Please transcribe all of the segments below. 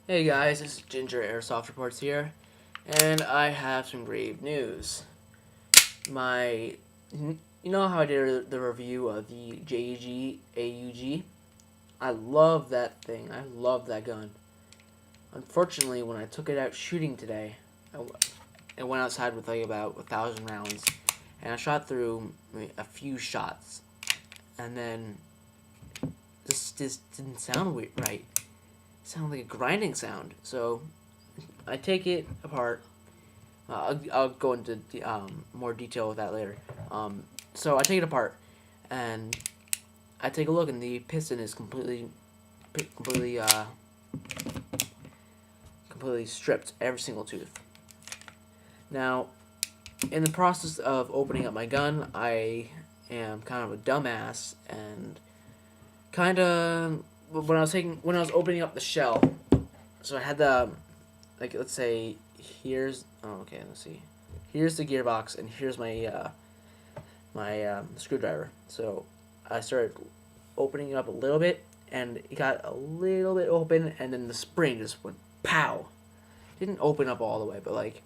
Hey guys, this is Gingerairsoftreports here, and I have some grave news. You know how I did the review of the JG AUG? I love that thing. I love that gun. Unfortunately, when I took it out shooting today, I went outside with like about 1,000 rounds, and I shot through a few shots, and then this just didn't sound right. Sound like a grinding sound. So I take it apart. I'll go into more detail with that later. So I take it apart, and I take a look, and the piston is completely stripped, every single tooth. Now, in the process of opening up my gun, I am kind of a dumbass, and kind of when I was opening up the shell, so I had the, like, let's say here's let's see, here's the gearbox, and here's my screwdriver. So I started opening it up a little bit, and it got a little bit open, and then the spring just went pow. Didn't open up all the way, but like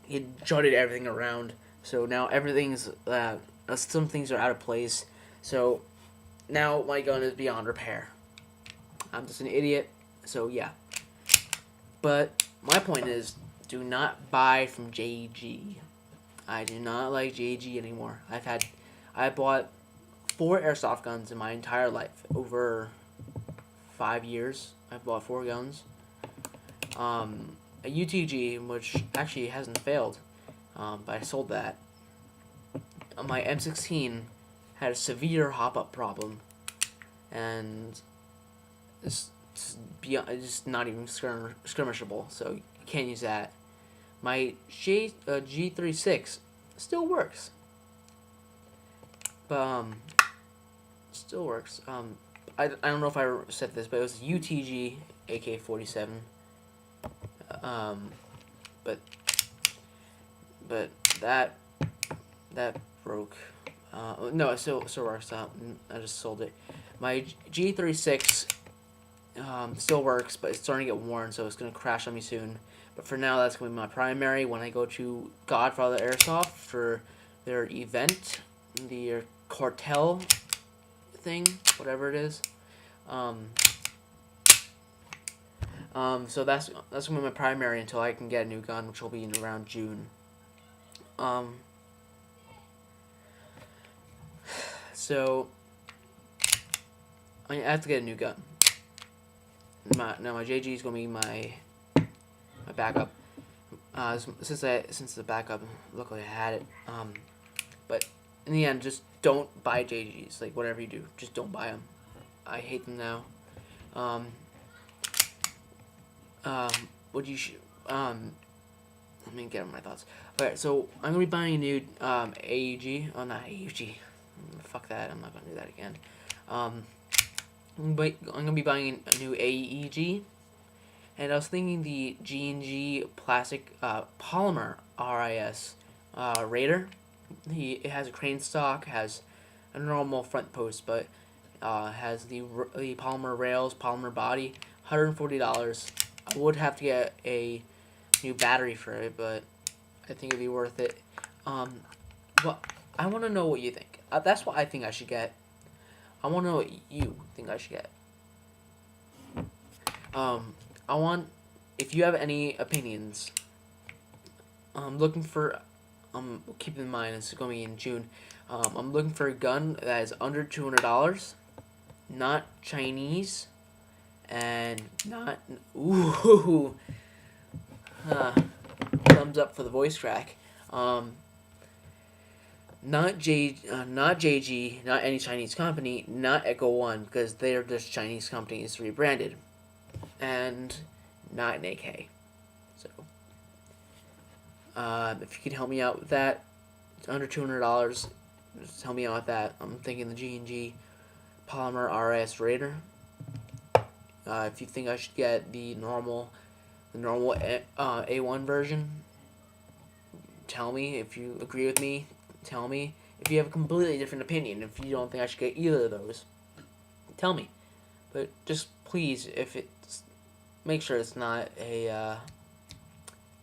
it jutted everything around. So now everything's some things are out of place. So now my gun is beyond repair. I'm just an idiot. So yeah. But my point is, do not buy from JG. I do not like JG anymore. I bought 4 airsoft guns in my entire life. Over 5 years, I bought 4 guns. A UTG, which actually hasn't failed, but I sold that. My M16 had a severe hop-up problem, and it's just not even skirmishable, so you can't use that. My G36 still works, but still works. I don't know if I said this, but it was a UTG AK-47. But that broke. No, it still works. I just sold it. My G36 still works, but it's starting to get worn, so it's gonna crash on me soon. But for now, that's gonna be my primary when I go to Godfather Airsoft for their event, their cartel thing, whatever it is. So that's gonna be my primary until I can get a new gun, which will be in around June. So I have to get a new gun. My JG is gonna be my backup. Since the backup, luckily I had it. But in the end, just don't buy JGs. Like, whatever you do, just don't buy them. I hate them now. Let me get my thoughts. Alright, so I'm gonna be buying a new AUG. Oh, not AUG. Fuck that. I'm not gonna do that again. I'm gonna be buying a new AEG, and I was thinking the G&G plastic polymer RIS Raider. It has a crane stock, has a normal front post, but has the polymer rails, polymer body. $140. I would have to get a new battery for it, but I think it'd be worth it. Well, I want to know what you think. That's what I think I should get. I want to know what you think I should get. If you have any opinions, I'm looking for, keep in mind it's going to be in June. I'm looking for a gun that is under $200, not Chinese, and not, ooh, thumbs up for the voice crack. Not JG, not any Chinese company, not Echo One, because they're just Chinese companies rebranded, and not an AK. So, if you could help me out with that, it's under $200. Just help me out with that. I'm thinking the G&G Polymer RS Raider. If you think I should get the normal A1 version, tell me. If you agree with me, tell me. If you have a completely different opinion, if you don't think I should get either of those, tell me. But just please, if it's make sure it's not a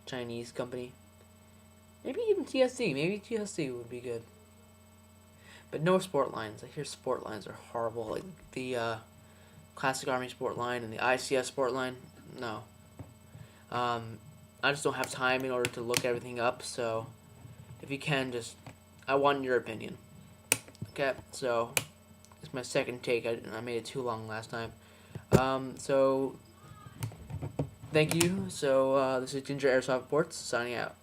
Chinese company. Maybe even TSC. Maybe TSC would be good. But no sport lines. I hear sport lines are horrible. Like the Classic Army sport line and the ICS sport line. No. I just don't have time in order to look everything up. So if you can, just I want your opinion. Okay. So it's my second take. I made it too long last time. So thank you. So this is Gingerairsoftreports signing out.